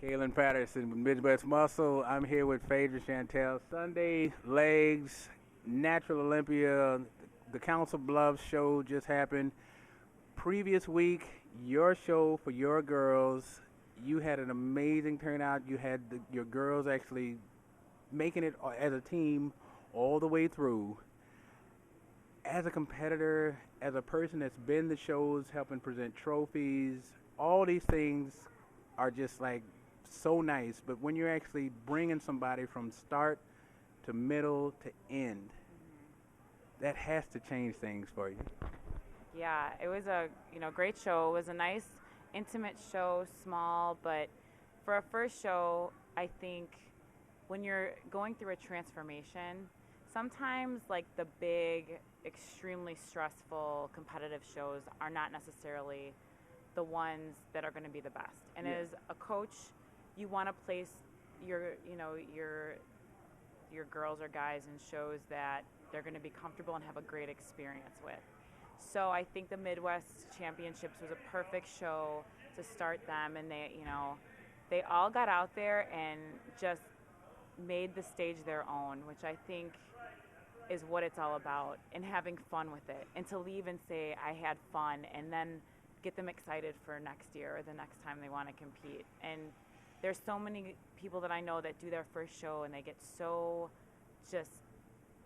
Kalen Patterson with Midwest Muscle. I'm here with Faydra Chantel. Sunday, legs, Natural Olympia, the Council Bluffs show just happened. Previous week, your show for your girls, you had an amazing turnout. You had your girls actually making it as a team all the way through. As a competitor, as a person that's been to shows, helping present trophies, all these things are just like so nice. But when you're actually bringing somebody from start to middle to end, that has to change things for you. Yeah, it was a great show. It was a nice, intimate show, small, but for a first show, I think when you're going through a transformation, sometimes like the big, extremely stressful competitive shows are not necessarily the ones that are going to be the best. And Yeah. as a coach, you want to place your girls or guys in shows that they're going to be comfortable and have a great experience with. So I think the Midwest Championships was a perfect show to start them, and they all got out there and just made the stage their own, which I think is what it's all about, and having fun with it, and to leave and say I had fun, and then get them excited for next year or the next time they want to compete. And there's so many people that I know that do their first show and they get so just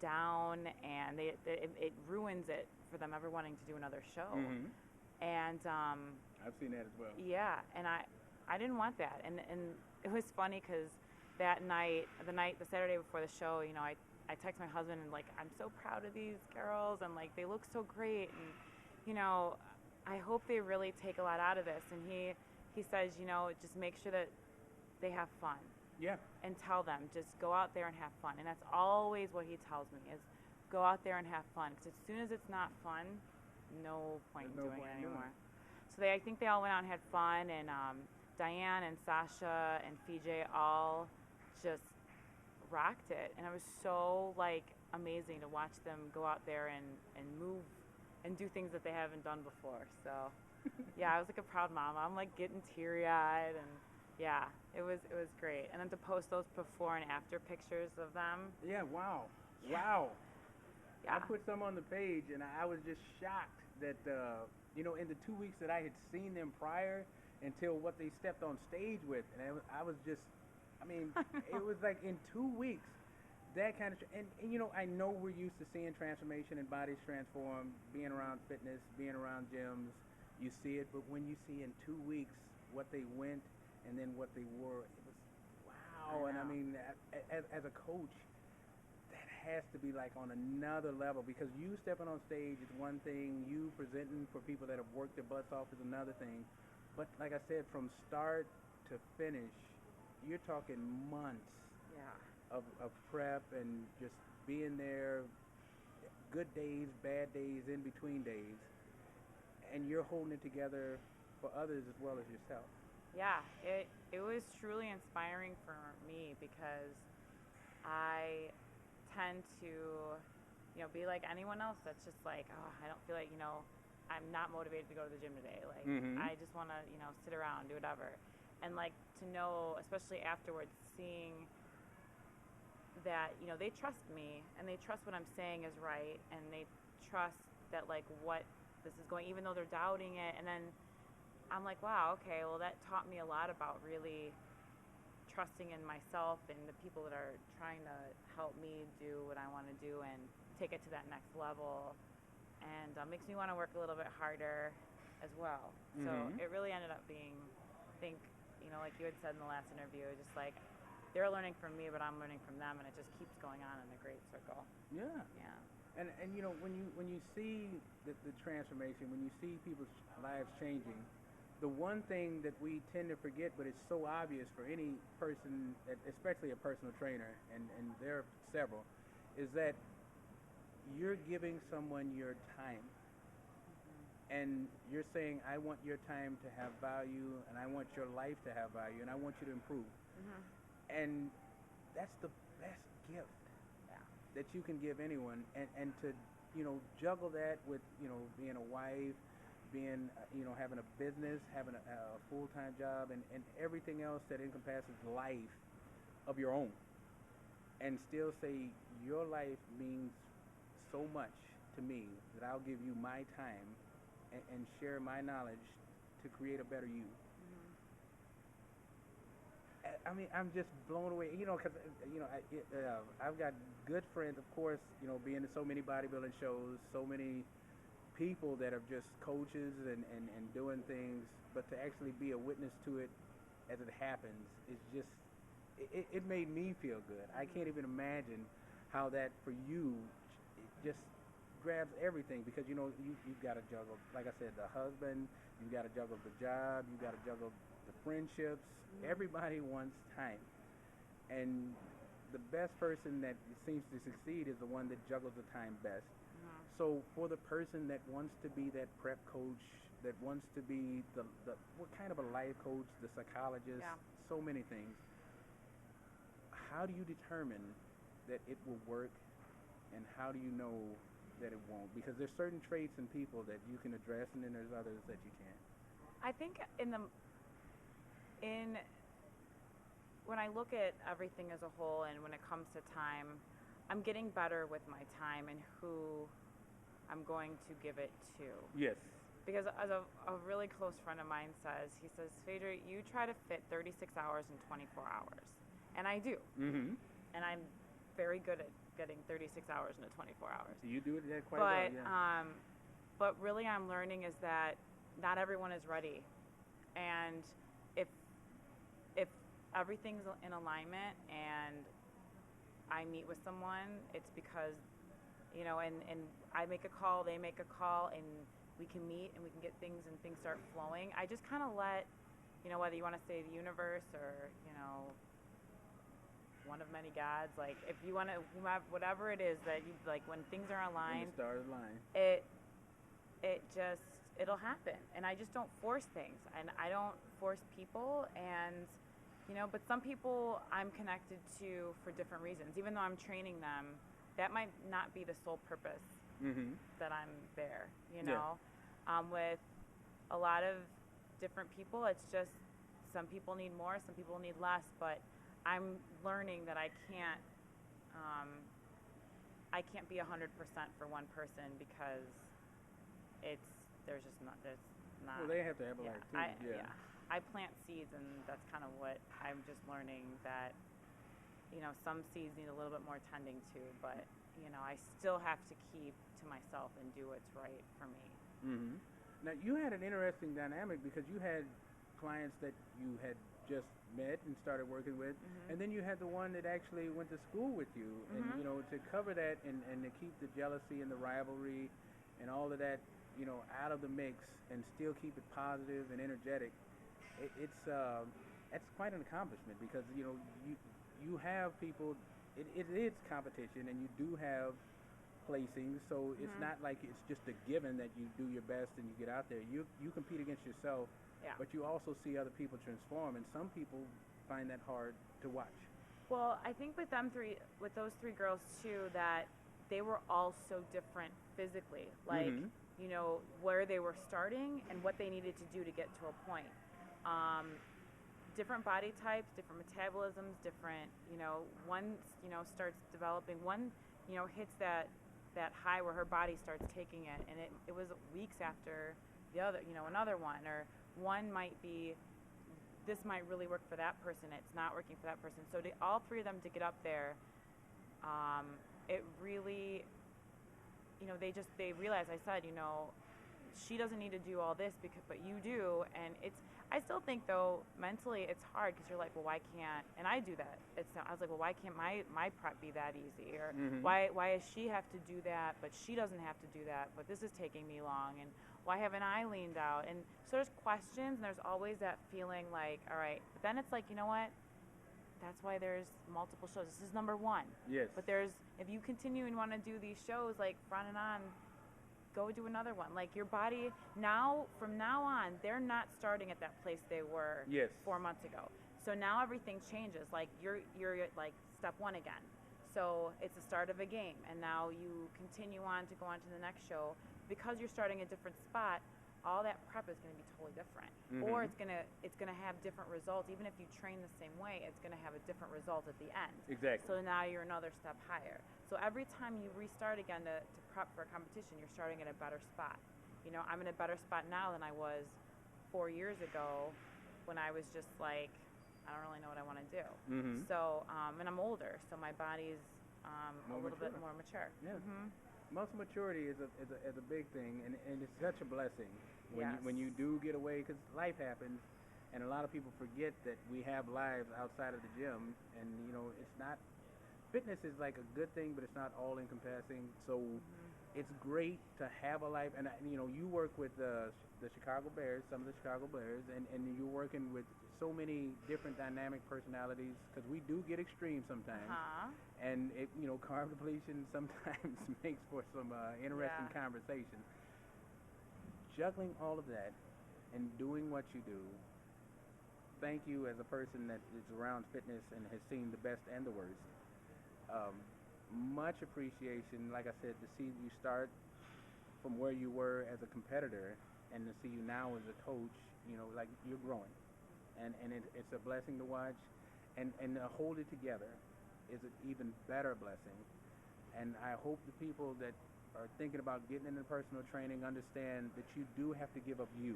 down, and it ruins it for them ever wanting to do another show. Hmm. And I've seen that as well. yeah, and I didn't want that, and it was funny because that night, the Saturday before the show, I text my husband and like, I'm so proud of these girls, and like they look so great, and I hope they really take a lot out of this. And he says, just make sure that they have fun, Yeah. and tell them, just go out there and have fun. And that's always what he tells me is go out there and have fun, because as soon as it's not fun, no point in There's no doing point it in doing anymore. So I think they all went out and had fun, and Diane and Sasha and Fiji all just rocked it, and it was so like amazing to watch them go out there and move and do things that they haven't done before. So yeah, I was like a proud mom. I'm like getting teary-eyed, and yeah, it was great. And then to post those before and after pictures of them. Yeah. Wow. Yeah. Wow. I Yeah. put some on the page, and I was just shocked that in the 2 weeks that I had seen them prior until what they stepped on stage with, and I was just, I mean, it was like in 2 weeks that kind of, and I know we're used to seeing transformation and bodies transform, being around fitness, being around gyms, you see it, but when you see in 2 weeks what they went and then what they were, it was wow. And I know. mean, as a coach, that has to be like on another level, because you stepping on stage is one thing, you presenting for people that have worked their butts off is another thing, but like I said, from start to finish, you're talking months Yeah. of prep and just being there, good days, bad days, in between days, and you're holding it together for others as well as yourself. Yeah, it was truly inspiring for me, because I tend to, be like anyone else that's just like, oh, I don't feel like, I'm not motivated to go to the gym today. Like, Mm-hmm. I just want to, sit around, do whatever. And like to know, especially afterwards, seeing that, they trust me, and they trust what I'm saying is right, and they trust that like what this is going, even though they're doubting it. And then I'm like, wow, okay, well that taught me a lot about really trusting in myself and the people that are trying to help me do what I want to do and take it to that next level, and makes me want to work a little bit harder as well. So Mm-hmm. it really ended up being, I think, like you had said in the last interview, just like they're learning from me, but I'm learning from them, and it just keeps going on in a great circle. Yeah. Yeah. And when you see the transformation, when you see people's lives changing, the one thing that we tend to forget, but it's so obvious for any person, especially a personal trainer, and there are several, is that you're giving someone your time, and you're saying, I want your time to have value, and I want your life to have value, and I want you to improve. Mhm. And that's the best gift Yeah. that you can give anyone, and to juggle that with being a wife, being, having a business, having a full-time job, and everything else that encompasses life of your own, and still say your life means so much to me that I'll give you my time and share my knowledge to create a better you. I mean, I'm just blown away, because, I've got good friends, of course, being in so many bodybuilding shows, so many people that are just coaches and doing things, but to actually be a witness to it as it happens is just, it made me feel good. I can't even imagine how that for you it just grabs everything, because you've got to juggle, like I said, the husband, you've got to juggle the job, you've got to juggle the friendships. Everybody wants time, and the best person that seems to succeed is the one that juggles the time best. So for the person that wants to be that prep coach, that wants to be the what kind of a life coach, the psychologist, so many things, how do you determine that it will work, and how do you know that it won't? Because there's certain traits in people that you can address, and then there's others that you can't. I think when I look at everything as a whole, and when it comes to time, I'm getting better with my time and who I'm going to give it to. Yes. Because as a really close friend of mine says, he says, Faydra, you try to fit 36 hours in 24 hours. And I do. Mm-hmm. And I'm very good at getting 36 hours into 24 hours. You do it quite well, yeah. But really I'm learning is that not everyone is ready. And if everything's in alignment and I meet with someone, it's because, and I make a call, they make a call, and we can meet and we can get things and things start flowing. I just kind of let, whether you want to say the universe or, one of many gods, like if you want to, whatever it is that you like, when things are aligned, the stars align, it'll happen. And I just don't force things, and I don't force people, and but some people I'm connected to for different reasons. Even though I'm training them, that might not be the sole purpose that I'm there, with a lot of different people, it's just some people need more, some people need less, but I'm learning that I can't be 100% for one person, because there's not. Well, they have to have a life too. I plant seeds, and that's kind of what I'm just learning, that some seeds need a little bit more tending to, but I still have to keep to myself and do what's right for me. Mm-hmm. Now, you had an interesting dynamic, because you had clients that you had just met and started working with, and then you had the one that actually went to school with you, and to cover that and to keep the jealousy and the rivalry and all of that out of the mix, and still keep it positive and energetic. That's quite an accomplishment, because you have people. It is competition, and you do have placings, so it's not like it's just a given that you do your best and you get out there. You compete against yourself, but you also see other people transform, and some people find that hard to watch. Well, I think with those three girls too, that they were all so different physically, like where they were starting and what they needed to do to get to a point. Different body types, different metabolisms, different, one, starts developing, one, hits that high where her body starts taking it, and it was weeks after the other, another one, or one might be, this might really work for that person, it's not working for that person. So all three of them to get up there, it really, they realized, I said, she doesn't need to do all this, but you do, and I still think, though, mentally it's hard, because you're like, well, why can't, and I do that. I was like, well, why can't my prep be that easy? Or why does she have to do that, but she doesn't have to do that, but this is taking me long, and why haven't I leaned out? And so there's questions, and there's always that feeling like, all right, but then it's like, you know what? That's why there's multiple shows. This is number one. Yes. But if you continue and want to do these shows, like, front and on, go do another one. Like, your body from now on, they're not starting at that place they were 4 months ago. So now everything changes. Like, you're like step one again. So it's the start of a game, and now you continue on to go on to the next show. Because you're starting a different spot, all that prep is going to be totally different, or it's gonna have different results. Even if you train the same way, it's going to have a different result at the end. Exactly. So now you're another step higher. So every time you restart again to prep for a competition, you're starting at a better spot. You know, I'm in a better spot now than I was 4 years ago, when I was just like, I don't really know what I want to do. So, and I'm older, so my body's a little bit more mature. Yeah. Muscle maturity is a big thing, and it's such a blessing when you do get away, because life happens, and a lot of people forget that we have lives outside of the gym, and you know, it's not, fitness is like a good thing, but it's not all encompassing. So it's great to have a life, and you know, you work with the Chicago Bears, some of the Chicago Bears, and you're working with so many different dynamic personalities, because we do get extreme sometimes. And it, you know, carb depletion sometimes makes for some interesting conversation. Juggling all of that and doing what you do, thank you as a person that is around fitness and has seen the best and the worst. Much appreciation, like I said, to see you start from where you were as a competitor and to see you now as a coach. You know, like, you're growing, and it's a blessing to watch, and to hold it together is an even better blessing. And I hope the people that are thinking about getting into personal training understand that you do have to give up you.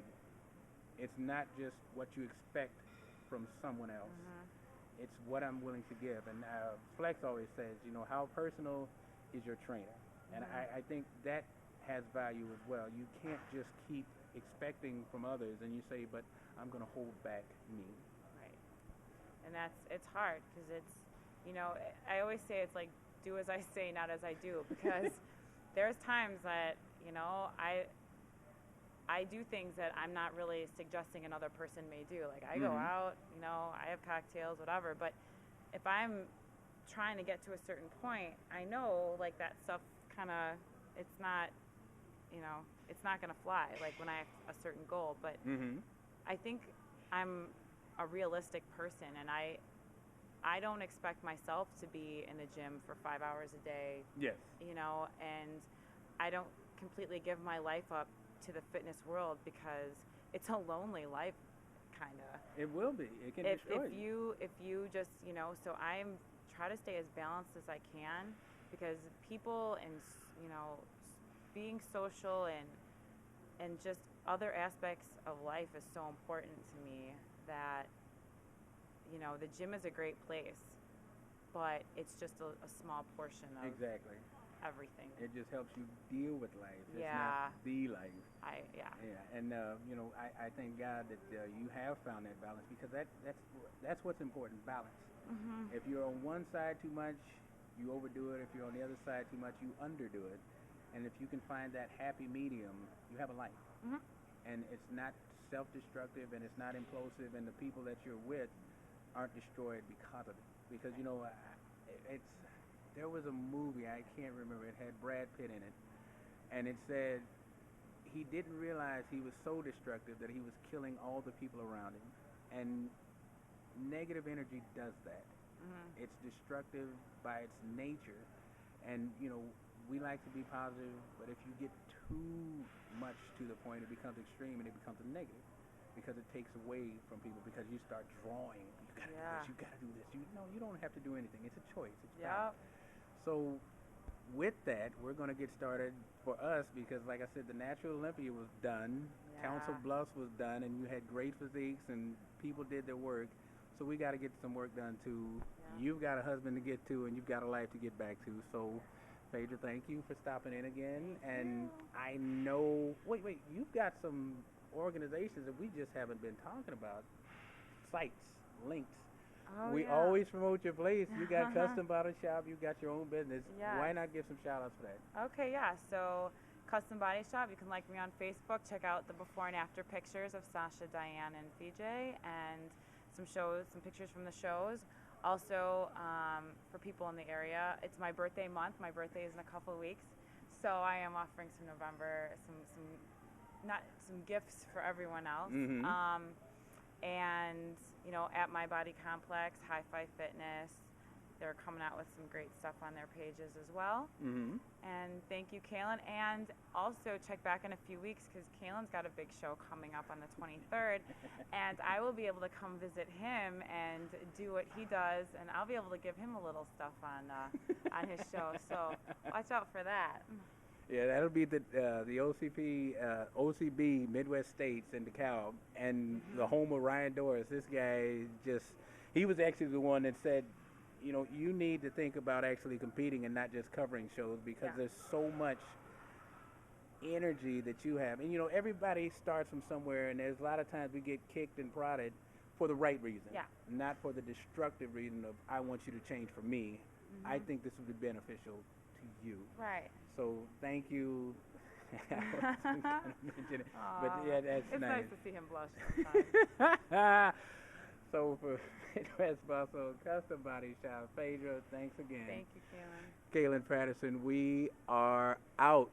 It's not just what you expect from someone else. It's what I'm willing to give. And Flex always says, you know, how personal is your trainer? And I think that has value as well. You can't just keep expecting from others and you say, but I'm going to hold back me. Right. And it's hard, because it's, you know, I always say it's like, do as I say, not as I do, because there's times that, you know, I do things that I'm not really suggesting another person may do. Like, I go out, you know, I have cocktails, whatever, but if I'm trying to get to a certain point, I know, like, that stuff kind of, it's not, you know, it's not going to fly, like, when I have a certain goal. But I think I'm a realistic person, and I don't expect myself to be in the gym for 5 hours a day. Yes. You know, and I don't completely give my life up to the fitness world, because it's a lonely life, kind of. It will be. It can destroy you. If you just, you know, so I try to stay as balanced as I can, because people and, you know, being social and just other aspects of life is so important to me that, you know, the gym is a great place, but it's just a small portion of everything. It just helps you deal with life. It's not the life. Yeah. And you know, I thank God that you have found that balance, because that's what's important, balance. If you're on one side too much, you overdo it. If you're on the other side too much, you underdo it. And if you can find that happy medium, you have a life. And it's not self-destructive, and it's not implosive, and the people that you're with aren't destroyed because of it. Because, you know, there was a movie, I can't remember, it had Brad Pitt in it, and it said he didn't realize he was so destructive that he was killing all the people around him. And negative energy does that. It's destructive by its nature. And, you know, we like to be positive, but if you get too much to the point, it becomes extreme, and it becomes a negative, because it takes away from people, because you start drawing. You gotta do this, you gotta do this. You don't have to do anything. It's a choice. It's balance. So with that, we're going to get started for us, because like I said, the Natural Olympia was done, Council Bluffs was done, and you had great physiques and people did their work. So we got to get some work done too. You've got a husband to get to, and you've got a life to get back to. So Faydra, thank you for stopping in again. And I know, wait, you've got some organizations that we just haven't been talking about. Sites, links. We always promote your place. You got Custom Bottle Shop. You got your own business. Why not give some shout outs for that? Okay, so Custom Body Shop, you can like me on Facebook. Check out the before and after pictures of Sasha, Diane, and Vijay, and some pictures from the shows. Also, for people in the area, it's my birthday month. My birthday is in a couple of weeks, so I am offering some some gifts for everyone else. And, you know, at My Body Complex, Hi-Fi Fitness, they're coming out with some great stuff on their pages as well. Mm-hmm. And thank you, Kalen. And also check back in a few weeks because Kalen's got a big show coming up on the 23rd. And I will be able to come visit him and do what he does. And I'll be able to give him a little stuff on his show. So watch out for that. Yeah, that'll be the OCB Midwest States in DeKalb, and the home of Ryan Doris. This guy he was actually the one that said, you know, you need to think about actually competing and not just covering shows because there's so much energy that you have. And, you know, everybody starts from somewhere, and there's a lot of times we get kicked and prodded for the right reason, not for the destructive reason of, I want you to change for me. I think this would be beneficial to you. Right. So thank you. I wasn't gonna mention it, but yeah, that's it's nice. nice to see him blush sometimes. So for Midwest Muscle Custom Body Shop, Faydra, thanks again. Thank you, Kalen. Kalen Patterson, we are out.